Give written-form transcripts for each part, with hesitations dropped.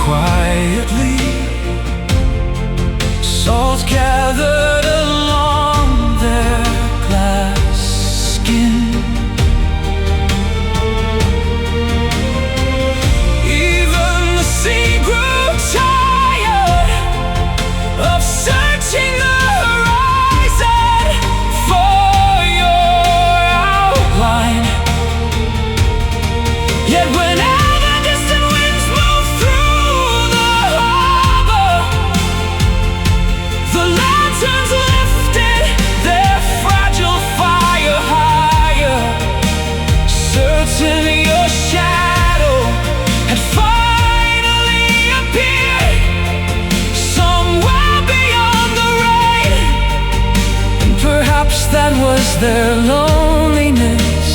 quietly. Salt gathered along their glass skin. Even the sea grew tired of searching the horizon for your outline. Yet whenever distant winds move through the harbor, the lanterns lifted their fragile fire higher, certain your shadow had finally appeared somewhere beyond the rain. And perhaps that was their loneliness.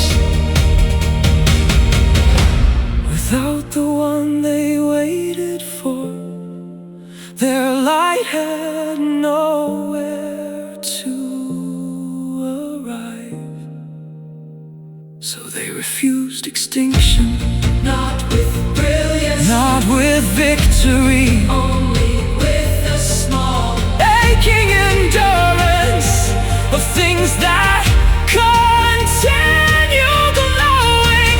Without the one they waited for, their light had nowhere to arrive. So they refused extinction, Not with brilliance, not with victory, only with a small aching endurance of things that continue glowing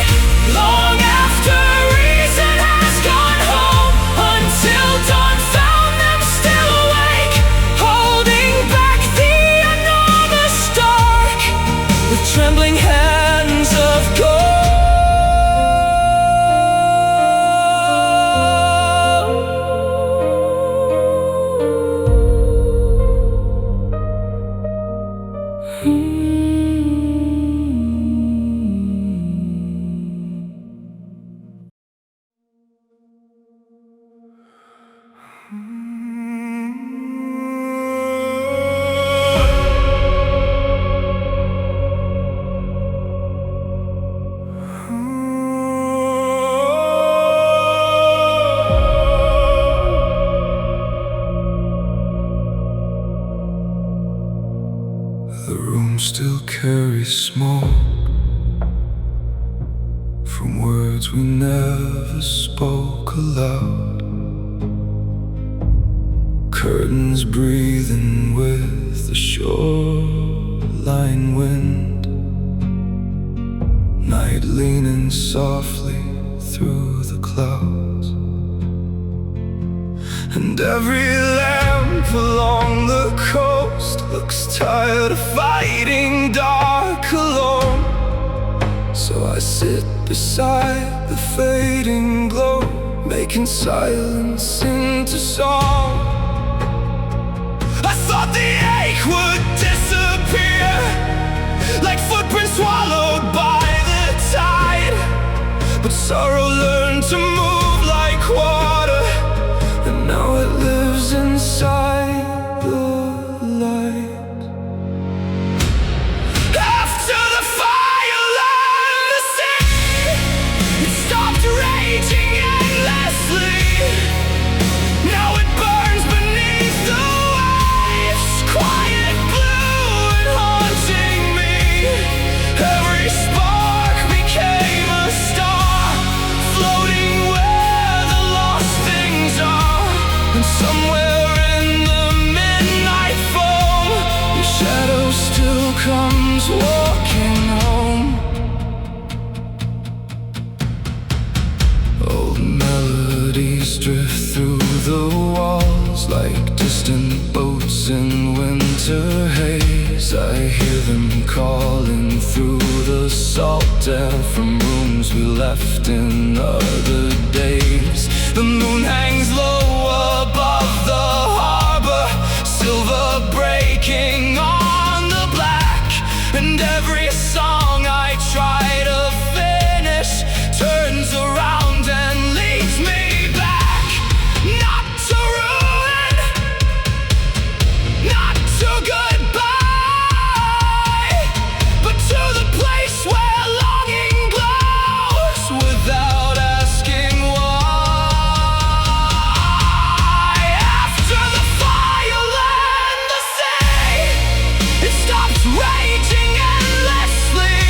long after reason has gone home, until dawn found them still awake, holding back the enormous dark with trembling hands of gold. The room still carries smoke from words we never spoke aloud. Curtains breathing with the shoreline wind, night leaning softly through the clouds. And every lamp along the coast looks tired of fighting dark alone. So I sit beside the fading glow, making silence into song. I thought the ache would disappear, like footprints swallowed by the tide. But sorrow learned to move like water, and now it lives inside the light. After the fire learned the sea, it stopped raging endlessly. Now it burns beneath the waves, quiet, blue, and haunting me. Every spark became a star, floating where the lost things are. And somewhere in the midnight foam, your shadow still comes walking home. Old melodies drift through the walls like distant boats in winter haze. I hear them calling through the salt air from rooms we left in other days. The moon hangs low above the harbor, silver breaking on the black. And every song I try to finish turns around and leads me back. Not to ruin, not to goodbye, but to the place where longing glows without asking why. After the fire and the sea, it stops raging endlessly.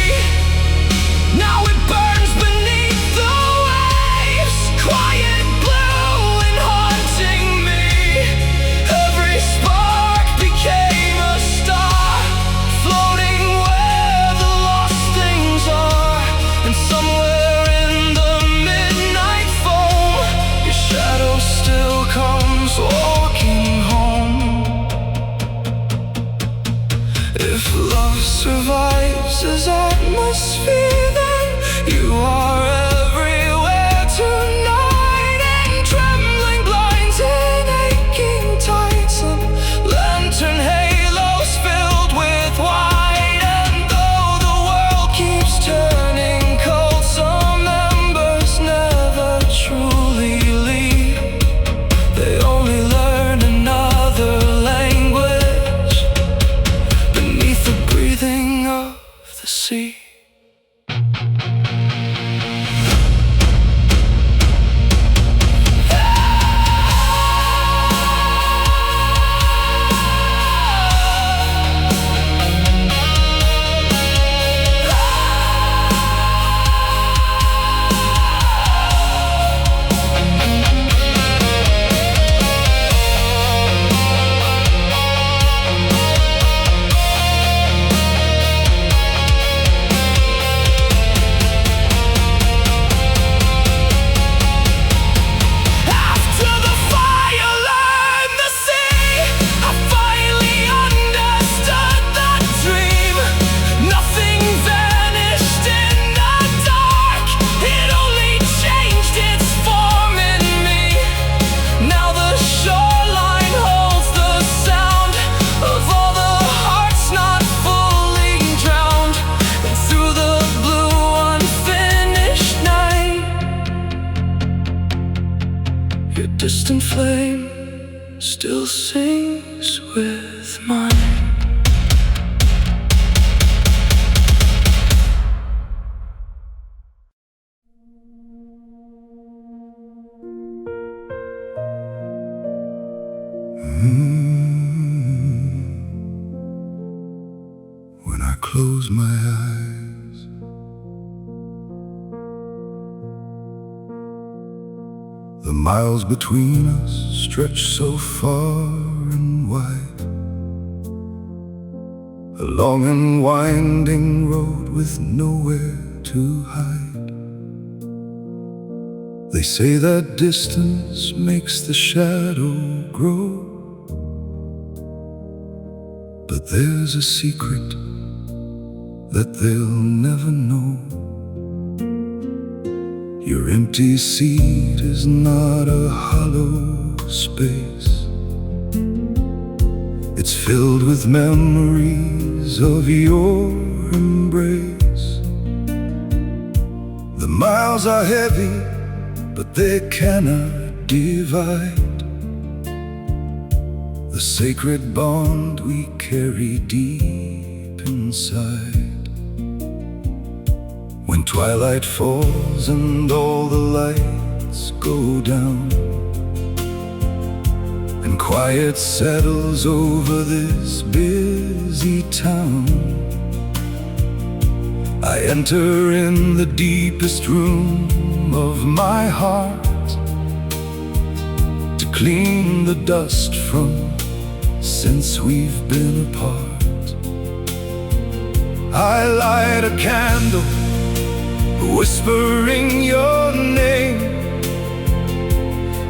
Now it burns beneath the waves, quiet, blue, and If love survives as atmosphere, then you are everywhere tonight. And trembling blinds in aching tides, some lantern halos filled with white. And though the world keeps turning cold, some embers never truly leave. They only learn another language beneath the breathing of the sea. Your distant flame still sings with mine. When I close my eyes, the miles between us stretch so far and wide. A long and winding road with nowhere to hide. They say that distance makes the shadow grow, but there's a secret that they'll never know. Your empty seat is not a hollow space. It's filled with memories of your embrace. The miles are heavy, but they cannot divide the sacred bond we carry deep inside. When twilight falls and all the lights go down, and quiet settles over this busy town, I enter in the deepest room of my heart to clean the dust from since we've been apart. I light a candle whispering your name,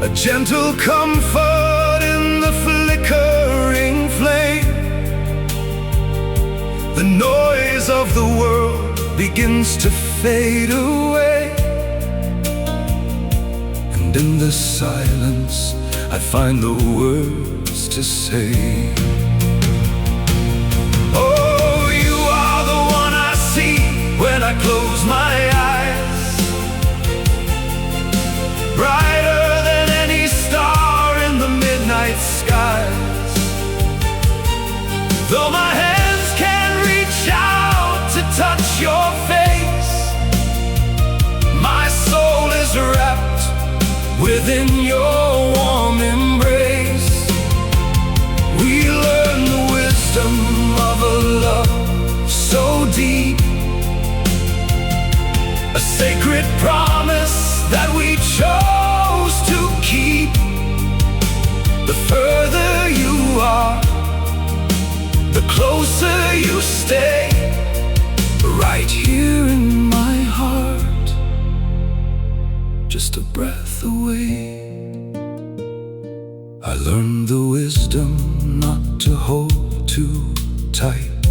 a gentle comfort in the flickering flame. The noise of the world begins to fade away, and in the silence I find the words to say. Oh, you are the one I see when I close my eyes, brighter than any star in the midnight skies. Though my hands can't reach out to touch your face, my soul is wrapped within your warm embrace. We learn the wisdom of a love so deep, a sacred promise that we chose to keep. The further you are, the closer you stay, right here in my heart, just a breath away. I learned the wisdom not to hold too tight,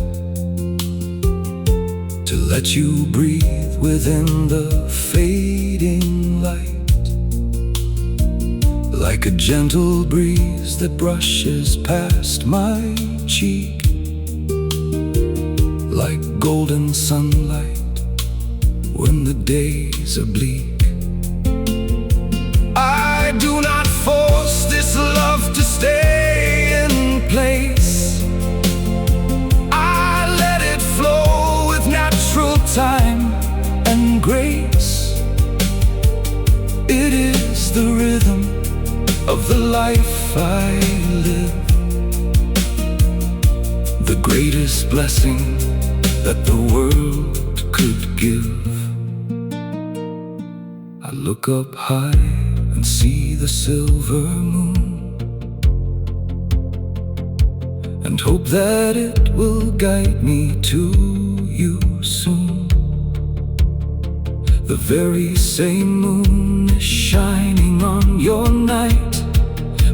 let you breathe within the fading light, like a gentle breeze that brushes past my cheek, like golden sunlight when the days are bleak. I do not force this love to stay in place. I let it flow with natural time and grace. It is the rhythm of the life I live, the greatest blessing that the world could give. I look up high and see the silver moon, and hope that it will guide me to you soon. The very same moon is shining on your night.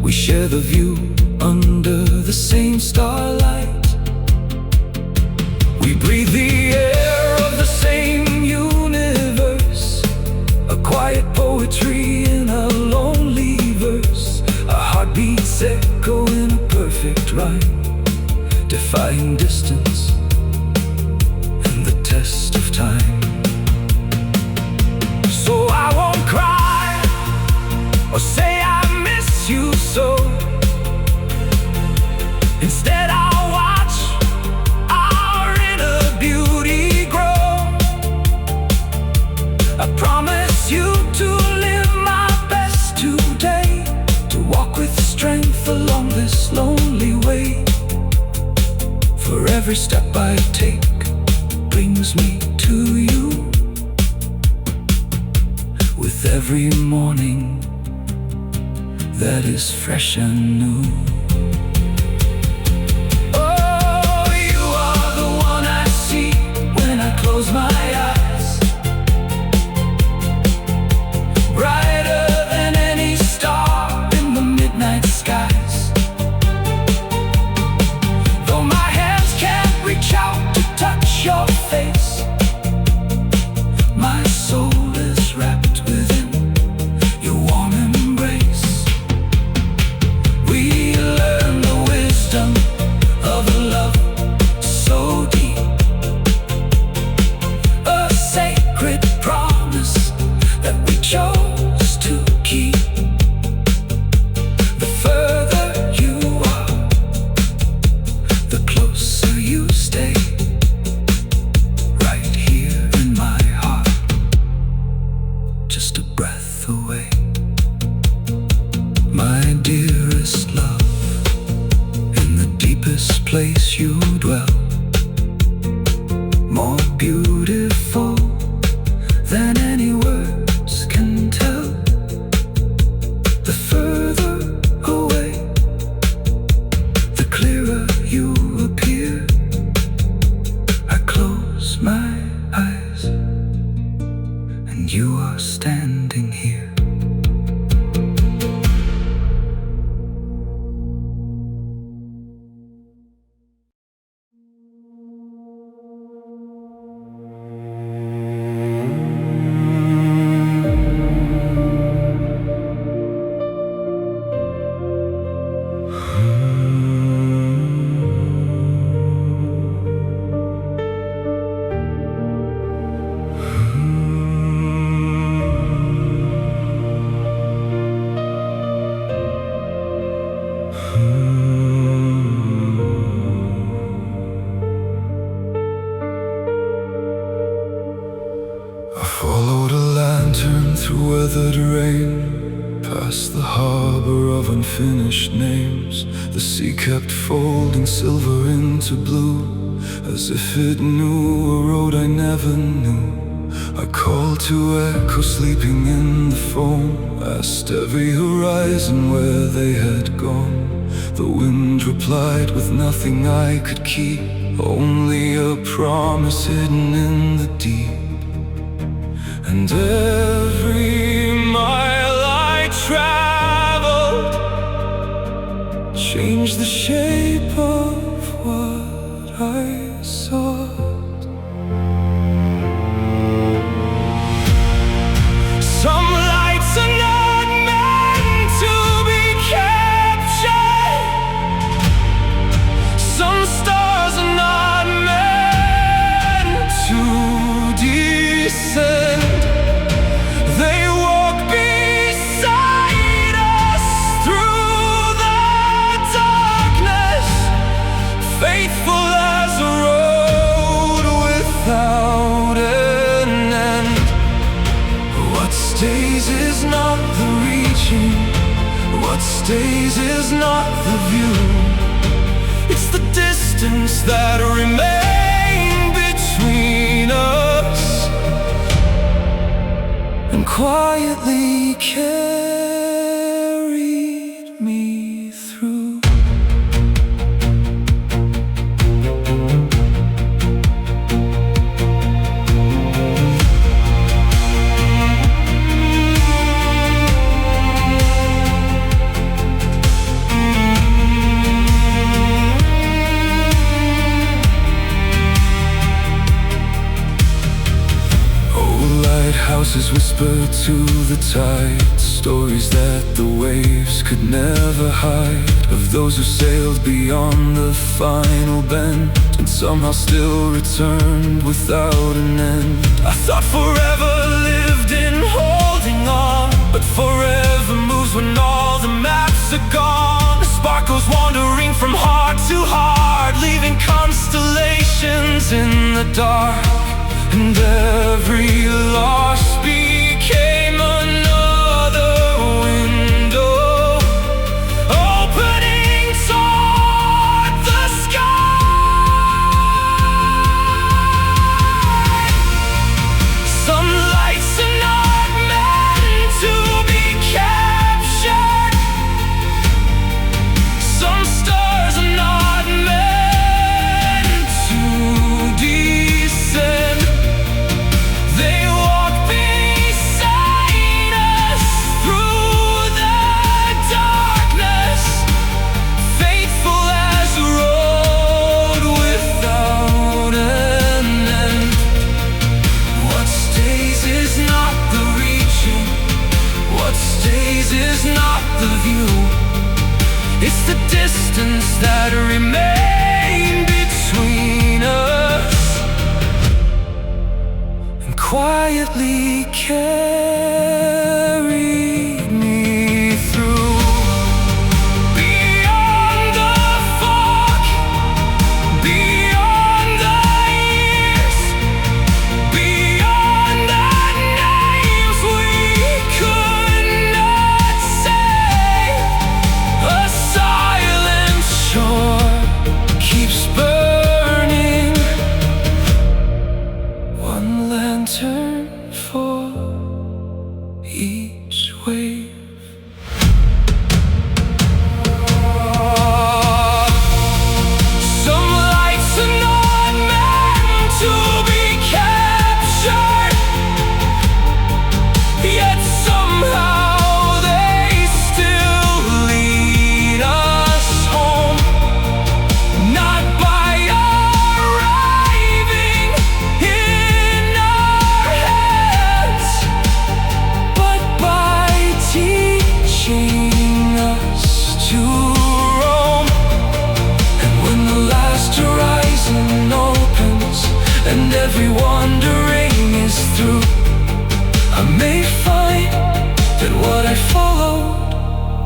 We share the view under the same starlight. We breathe the air of the same universe, a quiet poetry in a lonely verse, a heartbeat's echo in a perfect rhyme, defying distance and the test of time. So I won't cry or say I miss you so. Instead I'll watch our inner beauty grow. I promise you to live my best today, to walk with strength along this lonely way. For every step I take brings me to you, with every morning that is fresh and new. Oh, you are the one I see when I close my eyes, brighter than any star in the midnight skies. Though my hands can't reach out to touch your face, my soul is wrapped within your warm embrace. We learn the wisdom of a love so deep, a sacred promise that we chose to keep. The further you are, the closer you stay, right here in my heart, just a breath away. My dearest love, in the deepest place you dwell, more beautiful than any words can tell. The further away, the clearer you appear. I close my eyes and you are standing here. Followed a lantern through weathered rain, past the harbor of unfinished names. The sea kept folding silver into blue, as if it knew a road I never knew. I called to echo sleeping in the foam, asked every horizon where they had gone. The wind replied with nothing I could keep, only a promise hidden in the deep. And every mile I traveled changed the shape of what I sought. stays is not the view, it's the distance that remain between us, and quietly carried me through. Houses whisper to the tide, stories that the waves could never hide, of those who sailed beyond the final bend and somehow still returned without an end. I thought forever lived in holding on, but forever moves when all the maps are gone. The sparkles wandering from heart to heart, leaving constellations in the dark. And every loss became another window, opening toward the sky. Some lights are not meant to be captured, some stars are not meant to descend. It's the distance that remain between us, and quietly carried me through. Beyond the fog, beyond the years, beyond the names we could not say, a silent shore keeps burning, one lantern for each wave. Some lights are not meant to be captured, yet somehow they still lead us home, not by arriving in our hands, but by teaching us to roam. And when the last horizon opens and every wandering is through, I may find that what I followed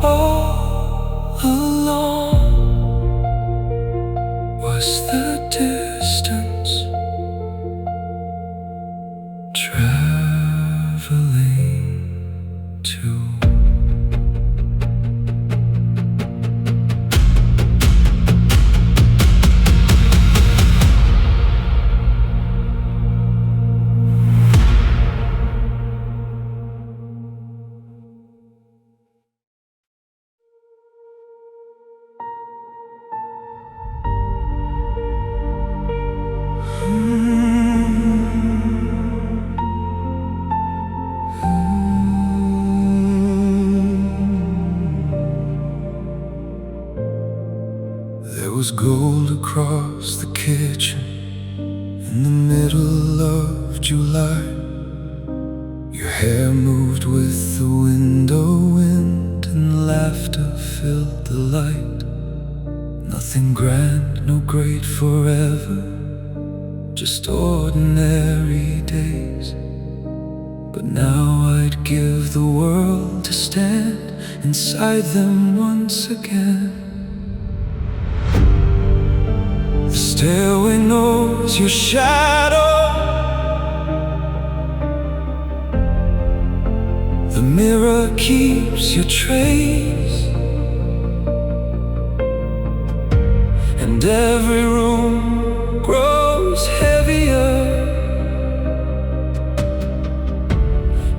all along was the distance, traveling to. There was gold across the kitchen in the middle of July. Your hair moved with the window wind, and laughter filled the light. Nothing grand, no great forever, just ordinary days. But now I'd give the world to stand inside them once again. The stairway knows your shadow, the mirror keeps your trace. and every room grows heavier,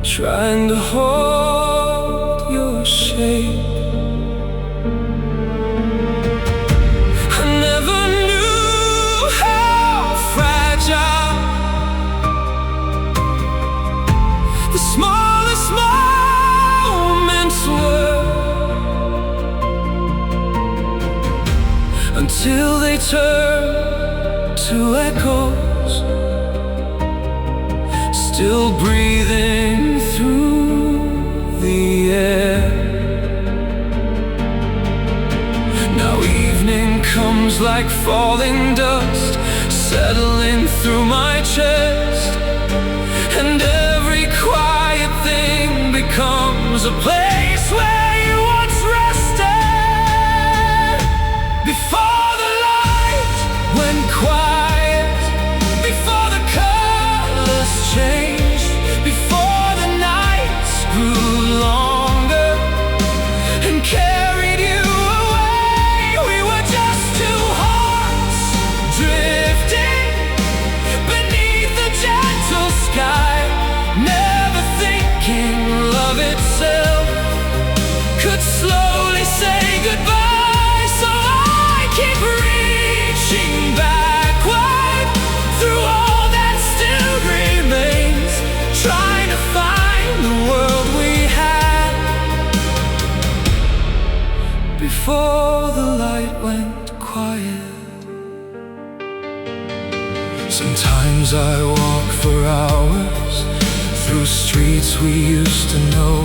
trying to hold your shape. I never knew how fragile the smallest moments were, until they turn to echoes, still breathing through the air. Now evening comes like falling dust, settling through my chest, and every quiet thing becomes a place where you once rested. Before the light went quiet, before the colors changed, before the nights grew longer and carried you away, we were just two hearts drifting beneath the gentle sky, never thinking love itself could slowly say goodbye. So I keep reaching backward through all that still remains, trying to find the world we had before the light went quiet. Sometimes I walk for hours through streets we used to know,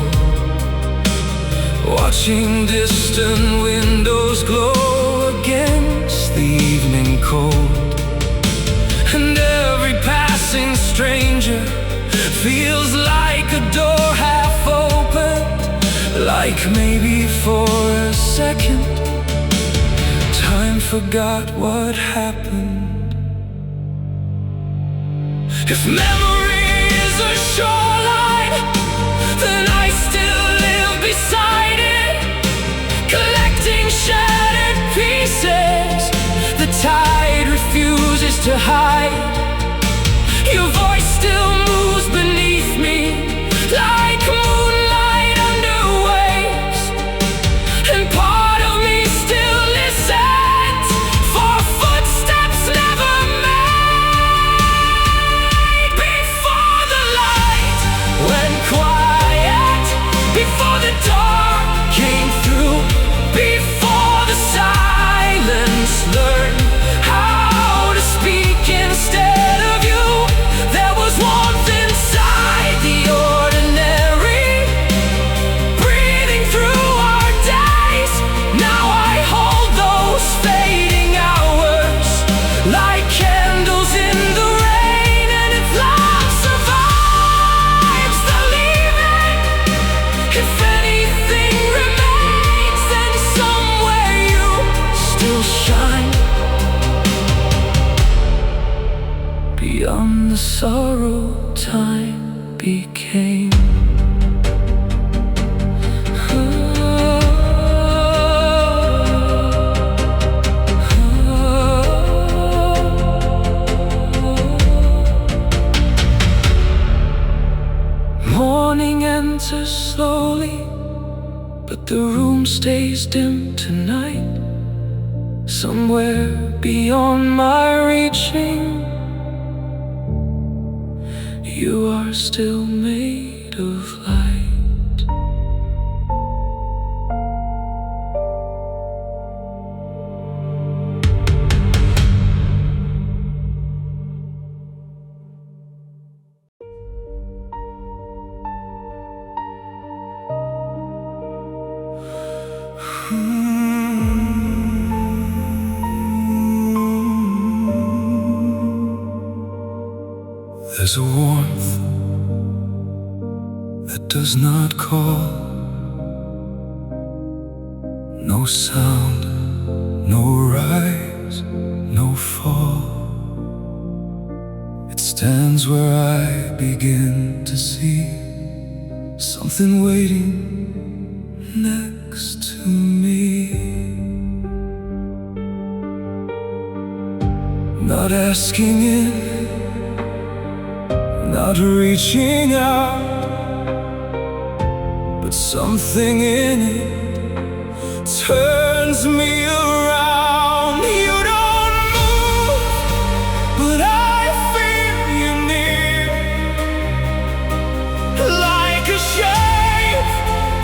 watching distant windows glow against the evening cold. And every passing stranger feels like a door half opened, like maybe for a second time forgot what happened. If memory is a shoreline, then I still live beside it, collecting shattered pieces the tide refuses to hide. Your voice still moves beneath me like moonlight under waves, and part of me still listens for footsteps never made. Before the light went quiet, before the dark came through, before the silence learned how to speak instead of you, there was warmth inside the ordinary, breathing through our days. Now I hold those fading hours like candles in the rain, and if love survives the leaving, if anything remains, then somewhere you still shine, beyond the sorrow time became. Morning enters slowly, but the room stays dim tonight. Somewhere beyond my reaching, you are still made of light. There's a warmth that does not call, no sound, no rise, no fall. It stands where I begin to see something waiting next to me. not asking in, not reaching out, but something in it turns me around. You don't move, but I feel you near, like a shape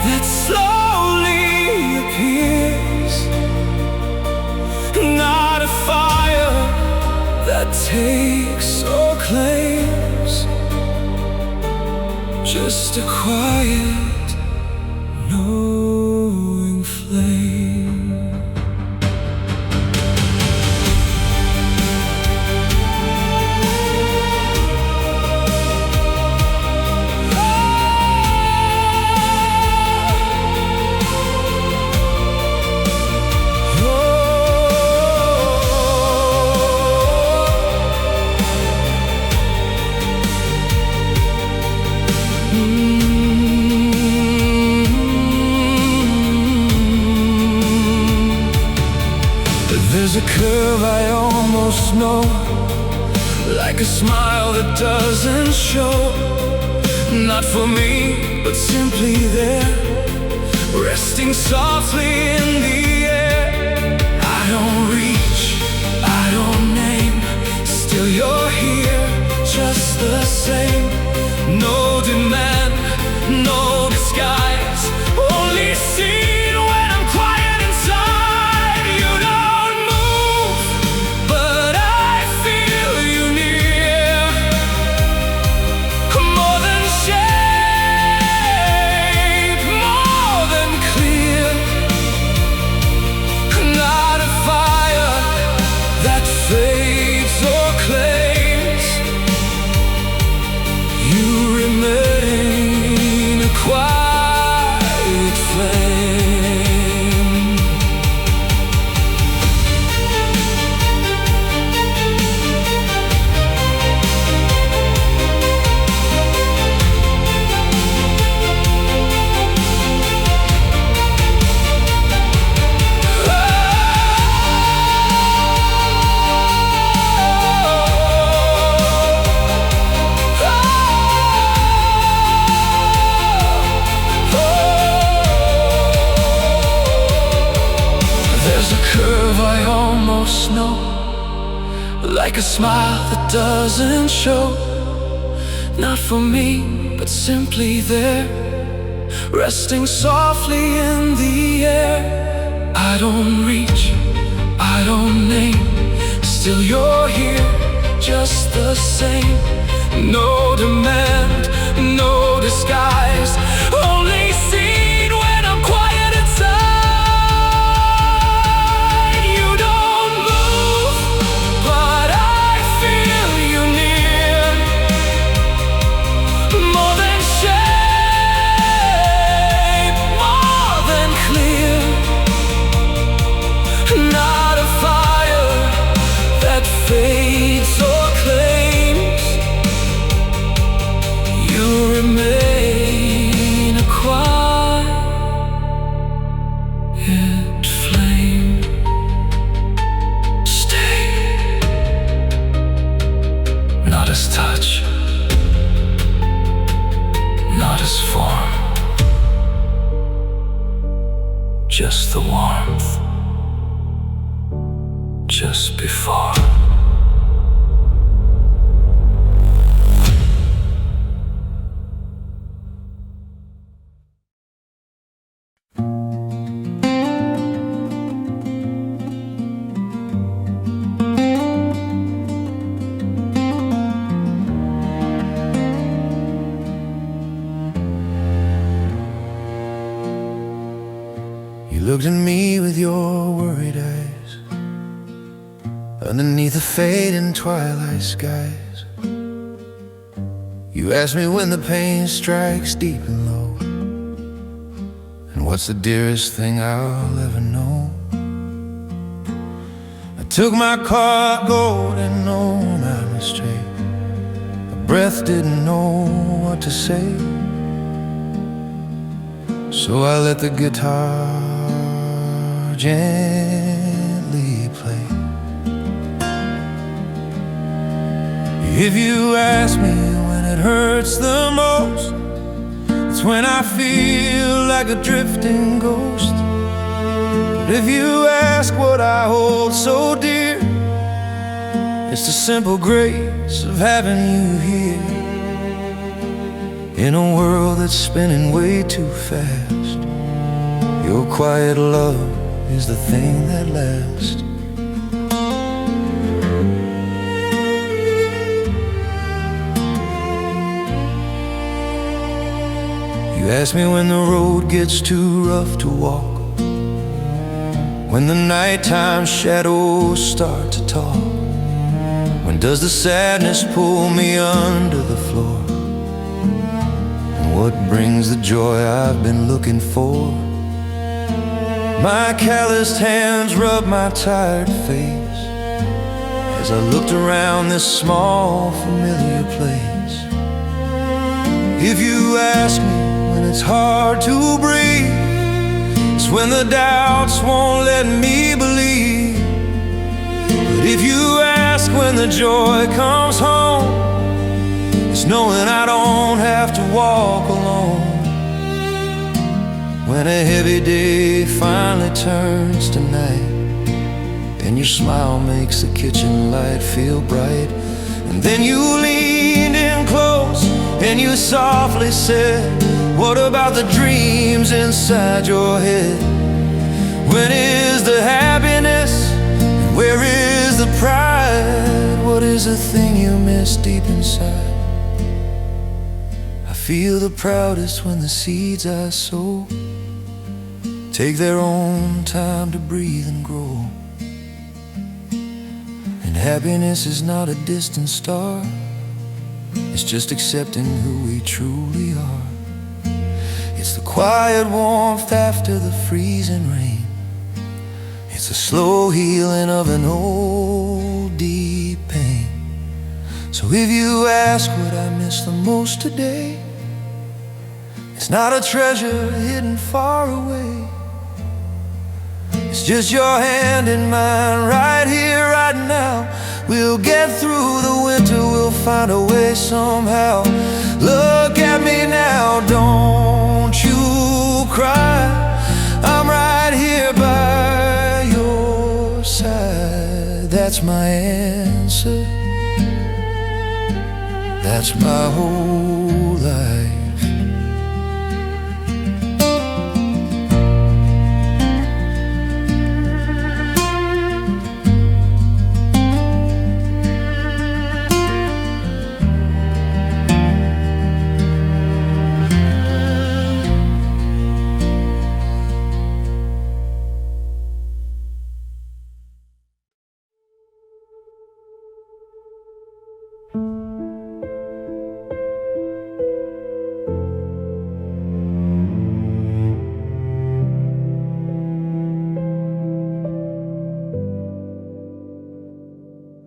that slowly appears, not a fire that takes or claims, just a quiet, knowing flame. There's a curve I almost know, like a smile that doesn't show, not for me, but simply there, resting softly in the air. I don't reach, I don't name, still you're here, just the same. No demand, no disguise, only seen when I'm quiet inside. You don't move, but I feel you near, more than shape, more than clear, not a fire that fades or claims. You remain a quiet flame. There's a curve I almost know, like a smile that doesn't show, not for me, but simply there, resting softly in the air. I don't reach, I don't name, still you're here, just the same. No demand, no disguise, only seen when I'm quiet inside. You don't move, but I feel you near, more than shape, more than clear, not a fire that fades or claims. You remain a quiet flame. Stay, not as touch, not as form, just the warmth, just before. You looked at me with your worried eyes, underneath the fading twilight skies. You asked me when the pain strikes deep and low, and what's the dearest thing I'll ever know. I took my car, gold, and know my mistake. My breath didn't know what to say, so I let the guitar gently play. If you ask me when it hurts the most, it's when I feel like a drifting ghost. But if you ask what I hold so dear, it's the simple grace of having you here. In a world that's spinning way too fast, your quiet love is the thing that lasts. You ask me when the road gets too rough to walk, when the nighttime shadows start to talk, when does the sadness pull me under the floor, and what brings the joy I've been looking for? My calloused hands rub my tired face as I looked around this small familiar place. If you ask me when it's hard to breathe, it's when the doubts won't let me believe. But if you ask when the joy comes home, it's knowing I don't have to walk alone. When a heavy day finally turns to night, and your smile makes the kitchen light feel bright, and then you leaned in close and you softly said, what about the dreams inside your head? When is the happiness? And where is the pride? What is the thing you miss deep inside? I feel the proudest when the seeds I sow take their own time to breathe and grow. And happiness is not a distant star, it's just accepting who we truly are. It's the quiet warmth after the freezing rain. It's the slow healing of an old deep pain. So if you ask what I miss the most today, it's not a treasure hidden far away. It's just your hand in mine right here, right now. We'll get through the winter, we'll find a way somehow. Look at me now, don't you cry. I'm right here by your side. That's my answer, that's my whole life.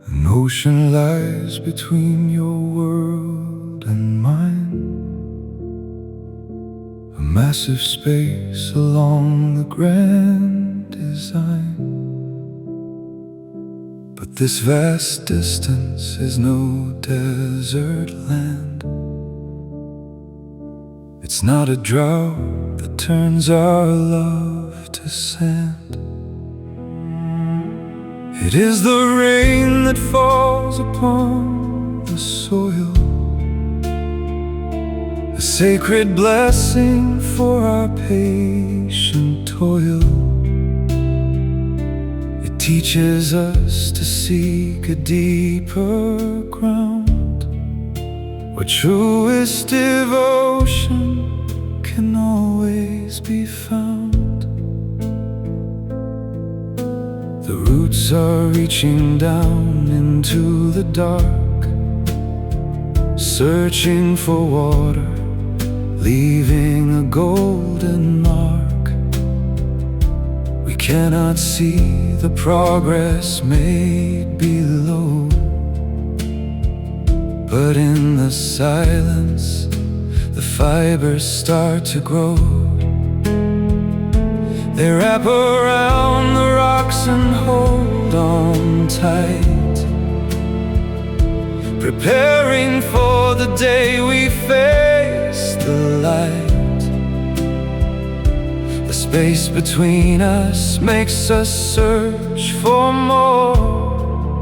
An ocean lies between your world and mine, a massive space along the grand design. But this vast distance is no desert land. It's not a drought that turns our love to sand. It is the rain that falls upon the soil, a sacred blessing for our patient toil. It teaches us to seek a deeper ground, where truest devotion can always be found. The roots are reaching down into the dark, searching for water, leaving a golden mark. We cannot see the progress made below, but in the silence the fibers start to grow. They wrap around the rocks and hold on tight, preparing for the day we face the light. The space between us makes us search for more,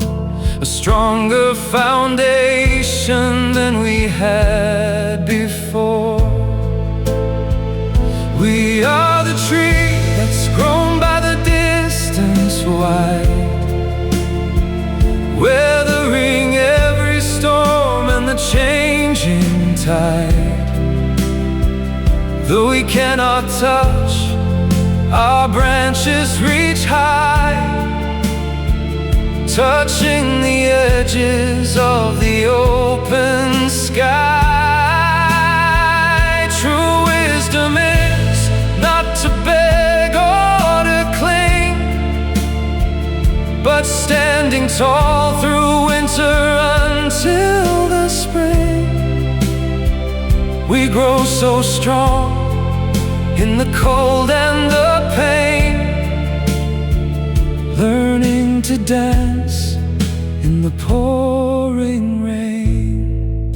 a stronger foundation than we had before. We are the tree that's grown by the distance wide, weathering every storm and the changing tide. Though we cannot touch, our branches reach high, touching the edges of the open sky. True wisdom is not to beg or to cling, but standing tall through winter until the spring. We grow so strong in the cold and the pain, learning to dance in the pouring rain.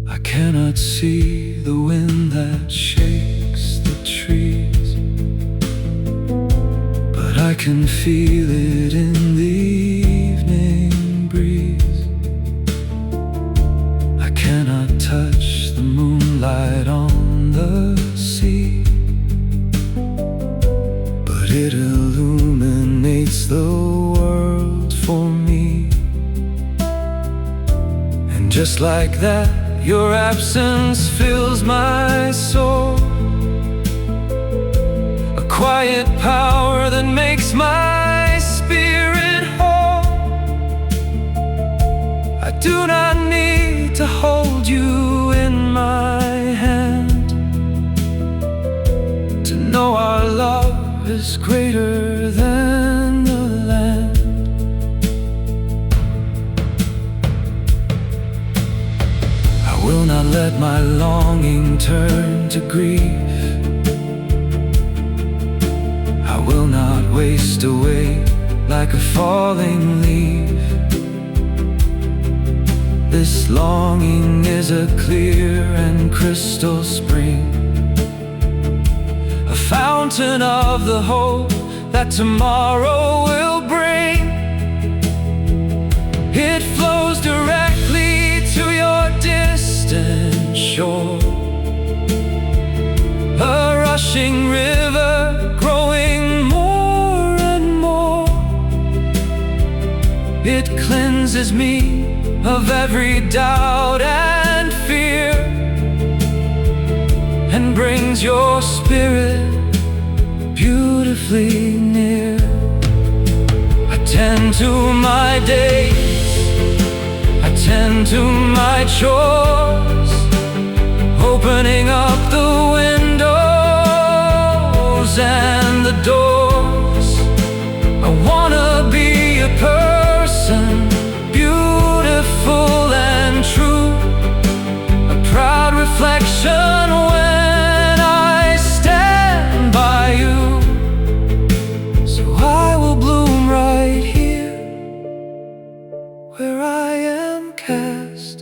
I cannot see the wind that shakes the trees, but I can feel it in the evening breeze. I cannot touch the moonlight on the sea, but it illuminates the world for me. And just like that, your absence fills my soul, a quiet power that makes my spirit whole. I do not need to hold you in my hand to know our love is greater than the land. I will not let my longing turn to grief. I will not waste away like a falling leaf. This longing is a clear and crystal spring, a fountain of the hope that tomorrow will bring. It flows directly to your distant shore, a rushing river growing more and more. It cleanses me of every doubt and fear, and brings your spirit beautifully near. I tend to my days, I tend to my chores, opening up the windows and the doors. I wanna be a person, beautiful and true, a proud reflection when I stand by you. So I will bloom right here where I am cast,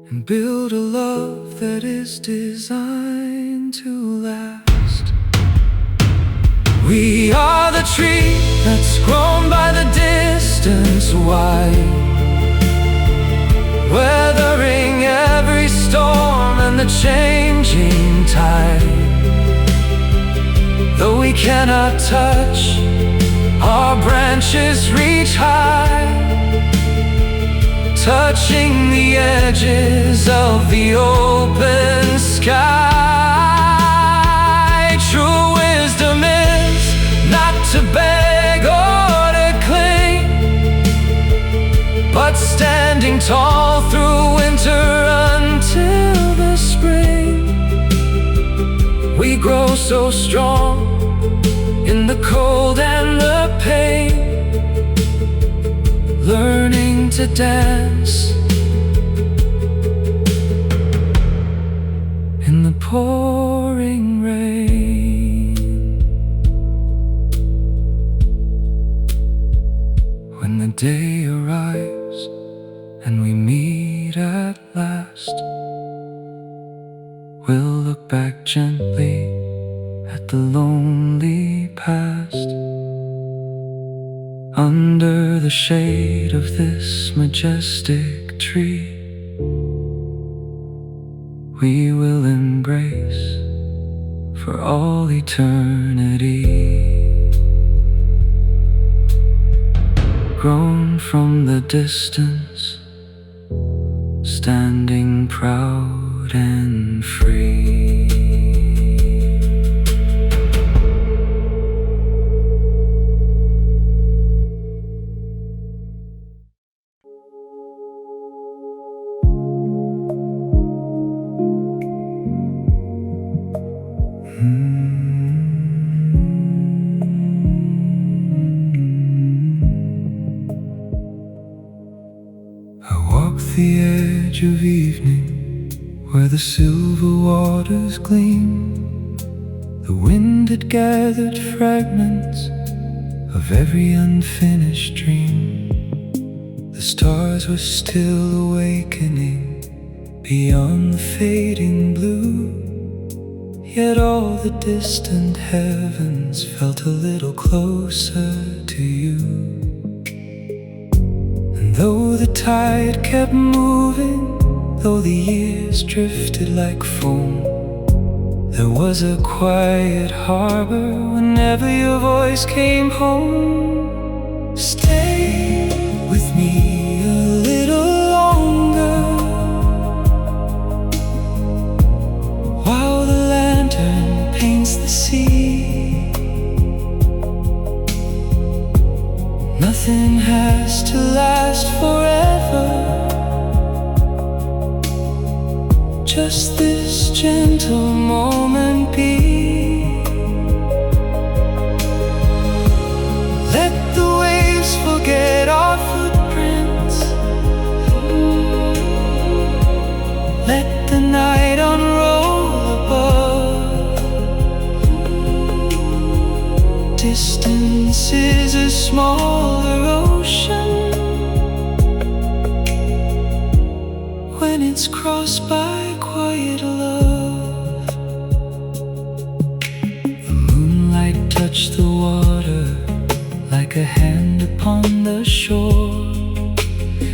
and build a love that is designed to last. We are the tree that's grown by the distance wide, weathering every storm and the changing tide. Though we cannot touch, our branches reach high, touching the edges of the open sky. True wisdom is not to beg or to cling, but standing tall through winter until the spring. We grow so strong in the cold and the pain, learning to dance in the pouring rain. When day arrives and we meet at last, we'll look back gently at the lonely past. Under the shade of this majestic tree, we will embrace for all eternity. Grown from the distance, standing proud and free. The edge of evening, where the silver waters gleam, the wind had gathered fragments of every unfinished dream. The stars were still awakening beyond the fading blue, yet all the distant heavens felt a little closer to you. Though the tide kept moving, though the years drifted like foam, there was a quiet harbor whenever your voice came home. Stay with me a little longer, while the lantern paints the sea. Nothing has to last forever, just this gentle moment be. Let the waves forget our footprints, let the night unroll above. Distance is a smaller ocean when it's crossed by quiet love. The moonlight touched the water like a hand upon the shore,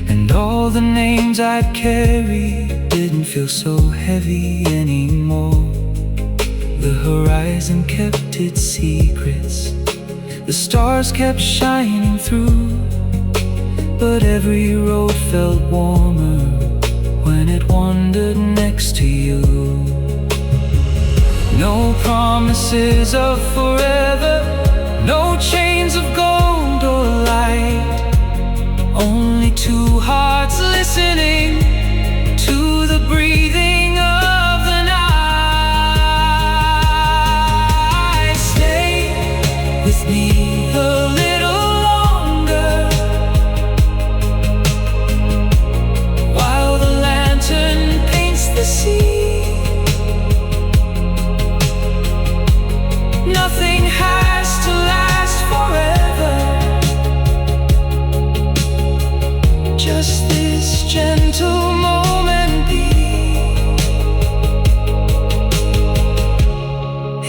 and all the names I'd carried didn't feel so heavy anymore. The horizon kept its secrets, the stars kept shining through, but every road felt warmer when it wandered next to you. No promises of forever, no chains of gold or light, only two hearts listening to the breathing of the night. Stay with me a little longer, while the lantern paints the sea. Nothing has to last forever, just this gentle moment be.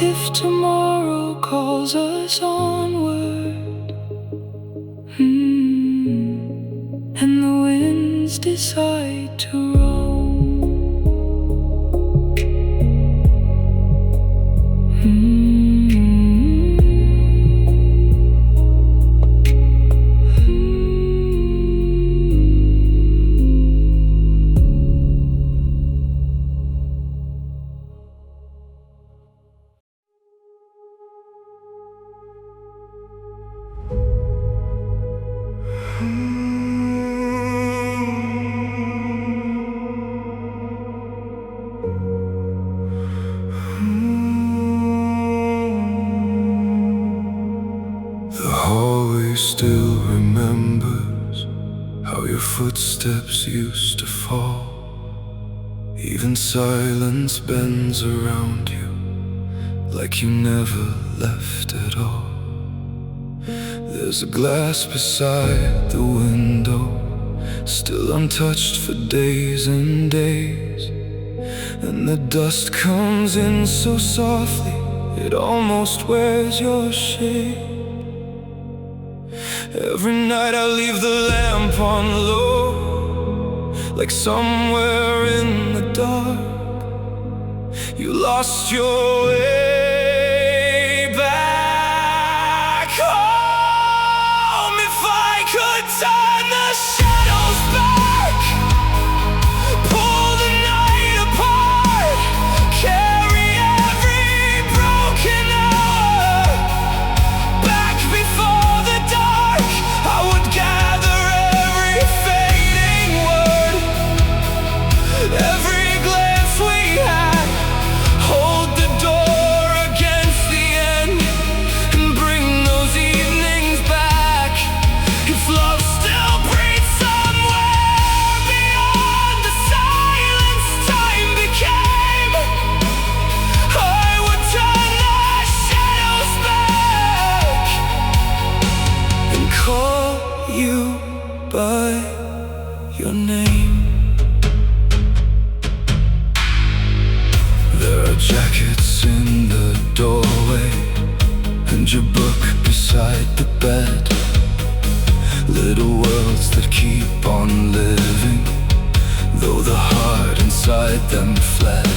If tomorrow calls us onward, and the winds decide to roam, still remembers how your footsteps used to fall. Even silence bends around you like you never left at all. There's a glass beside the window, still untouched for days and days. And the dust comes in so softly, it almost wears your shade. Every night I leave the lamp on low, like somewhere in the dark you lost your way back home. If I could turn the shadows back, pull the night apart, carry every broken hour back before the dark, I would gather every fading word, every glance we had, hold the door against the end, and bring those evenings back. If love still breathes somewhere beyond the silence time became, I would turn the shadows back and call you by your name. There are jackets in the doorway, and your book beside the bed. Little worlds that keep on living, though the heart inside them fled.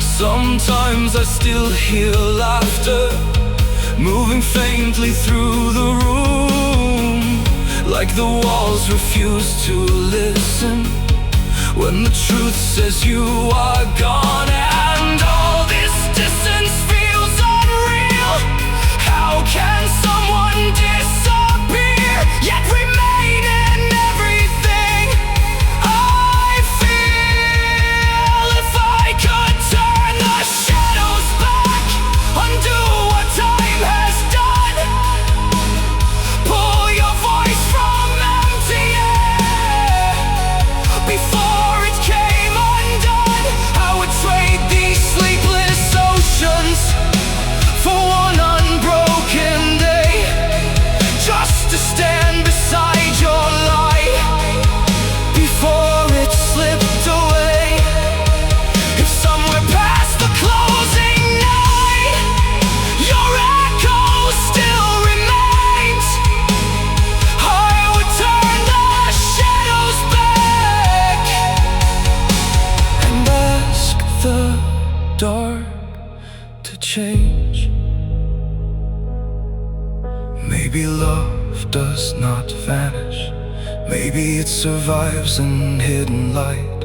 Sometimes I still hear laughter moving faintly through the room, like the walls refuse to listen when the truth says you are gone. And all this distance feels unreal. How can someone disappear yet remain in everything I feel? If I could turn the shadows back, undo what time has done, pull your voice from empty air before it came undone, I would trade these sleepless oceans for one unbroken day, just to stand beside your light before it slipped away. If somewhere past the closing night your echo still remains, I would turn the shadows back and ask the dark to change. Maybe love does not vanish, maybe it survives in hidden light,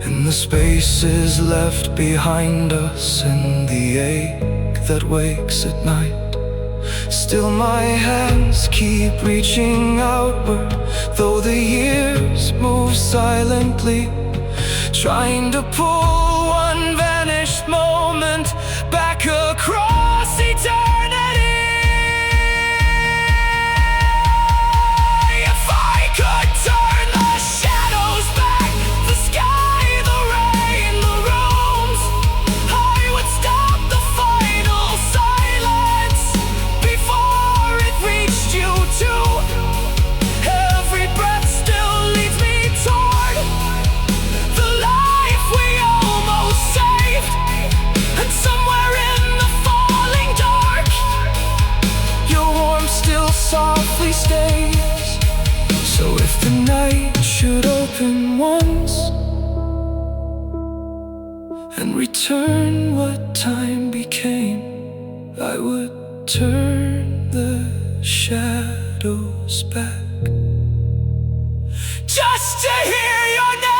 in the spaces left behind us, in the ache that wakes at night. Still my hands keep reaching outward, though the years move silently, trying to pull one vanished moment back across eternity. If I could turn the shadows back, the sky, the rain, the rooms, I would stop the final silence before it reached you too. Every breath still leads me toward the life we almost saved, and somewhere in the falling dark your warmth still softly stays. So if the night should open once and return what time became, I would turn the shadows back just to hear your name.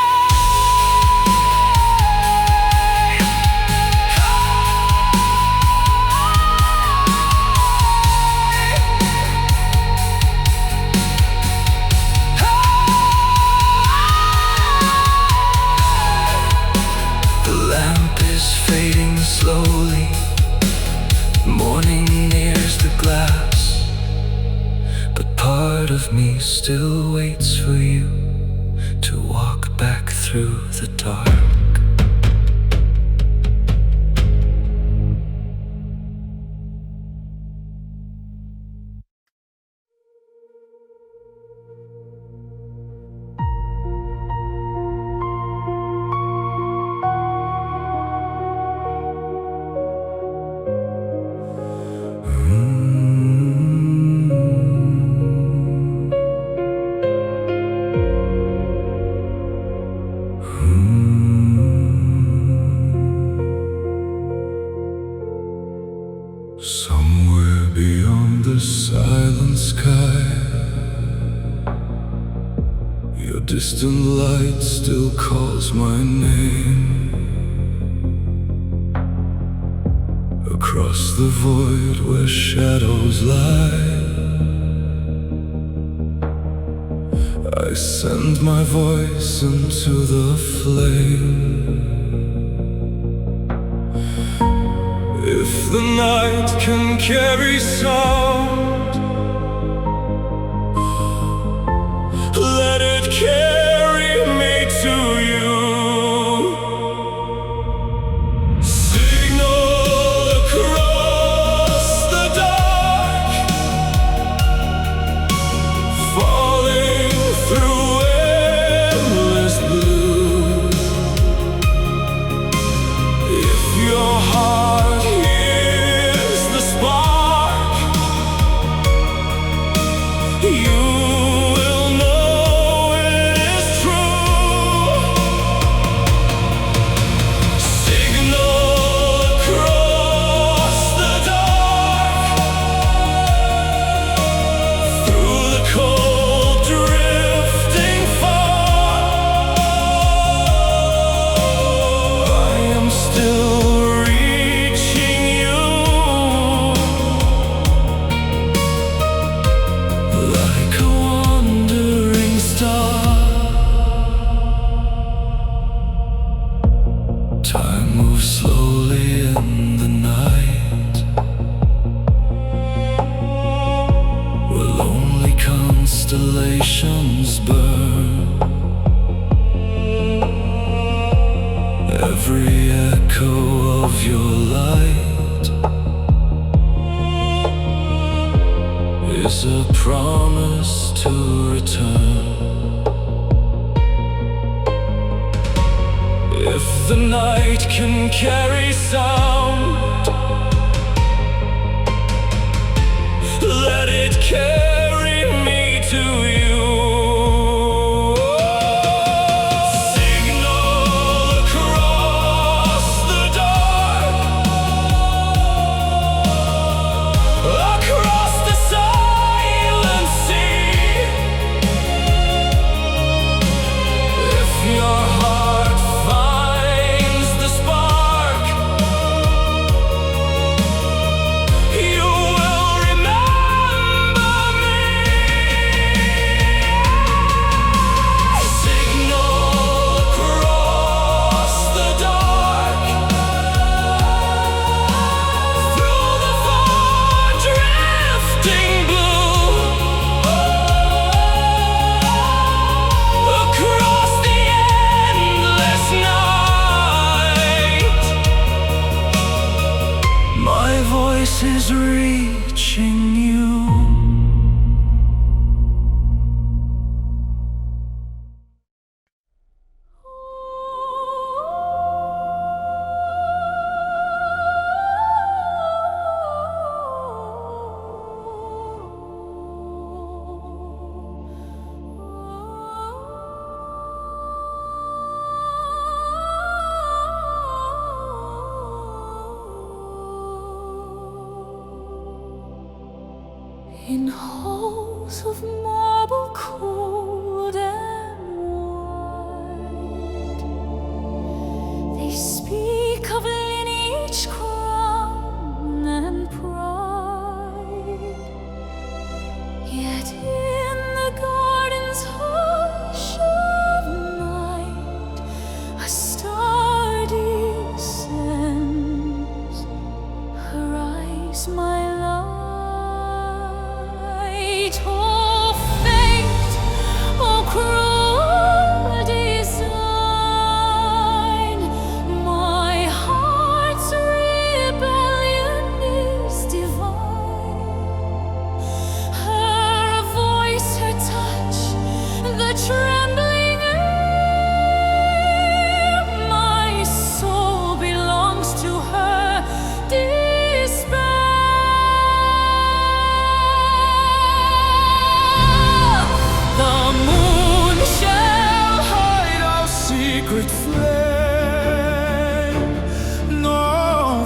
The lamp is fading slowly, morning nears the glass, but part of me still waits for you to walk back through the dark. distant light still calls my name. Across the void where shadows lie, I send my voice into the flame. If the night can carry sound, let it carry me to you. Signal across the dark, falling through endless blue. If your heart hears the spark, you will know it is true. Signal across the dark, through the cold drifting far. I am still reaching you, like a wandering star. Time moves slowly in the night, where lonely constellations burn. Every echo of your light is a promise to return. If the night can carry sound, let it carry me to you. Signal across the dark, across the silent sea. If your heart finds the spark, you will remember me. Signal across the dark, through the far drifting blue, across the endless night. My voice is reaching you. In halls of marble cold and white, they speak of lineage, crown and pride. Yet in the garden's hush of night, a star descends. Her eyes, my light. Oh, fate, oh, cruel design. My heart's rebellion is divine. Her voice, her touch, the trembling air. My soul belongs to her despair. The moon shall hide our secret flame. No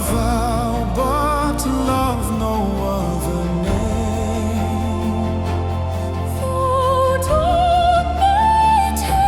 vow but love, no other name. Though dawn may take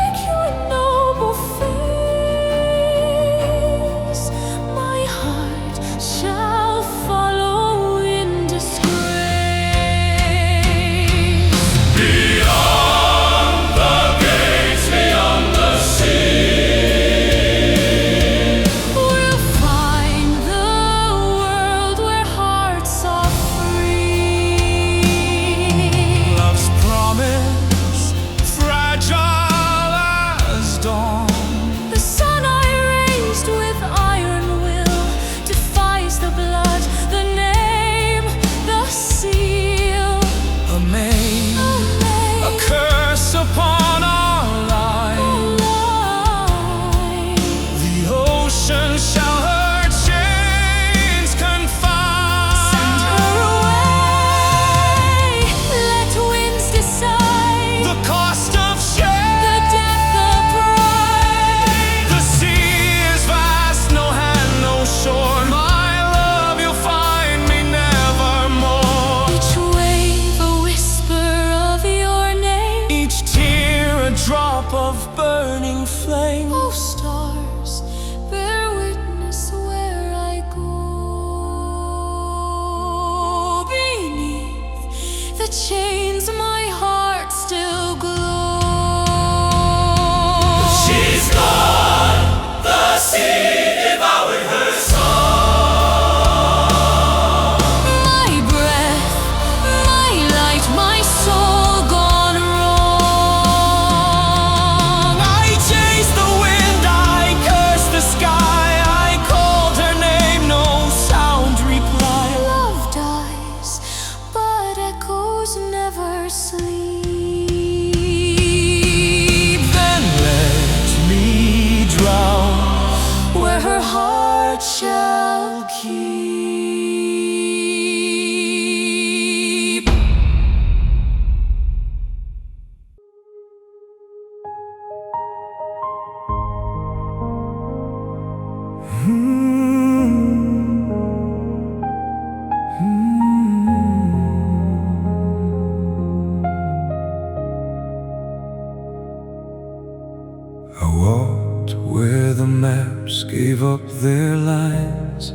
maps gave up their lines,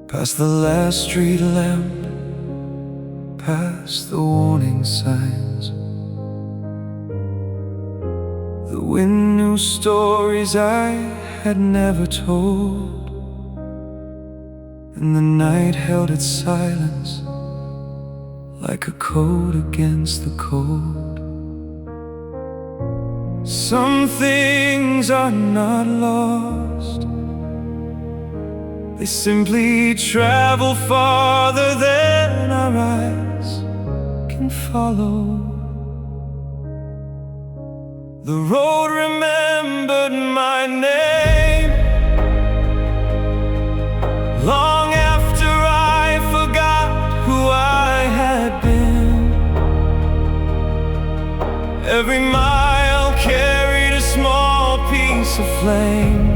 past the last street lamp, past the warning signs. The wind knew stories I had never told, and the night held its silence like a code against the cold. Some things are not lost, they simply travel farther than our eyes can follow. The road remembered my name long after I forgot who I had been. Every mile carried a small piece of flame,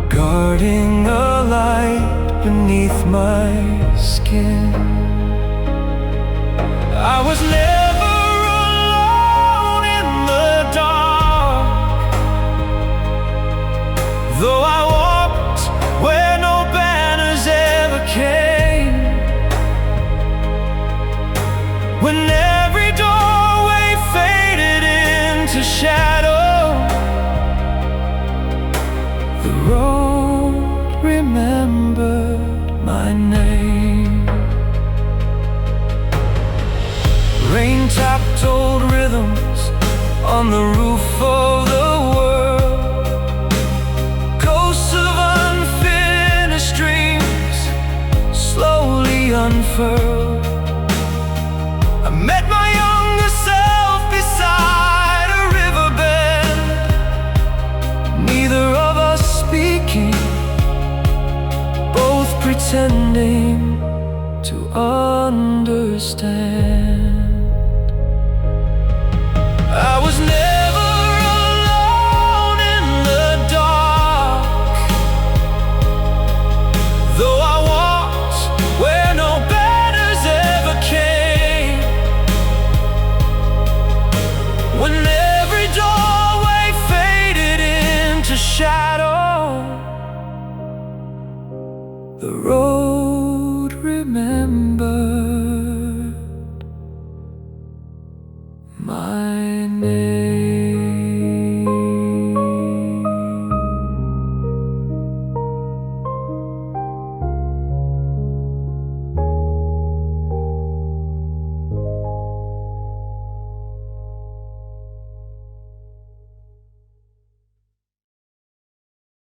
guarding a light beneath my skin. I was never alone in the dark, though I walked where no banners ever came. When every doorway faded into shadow, the road remembered my name. Rain-tapped old rhythms on the roof of the world, ghosts of unfinished dreams slowly unfurled. I met my younger self beside a riverbed, neither of us speaking, both pretending to understand.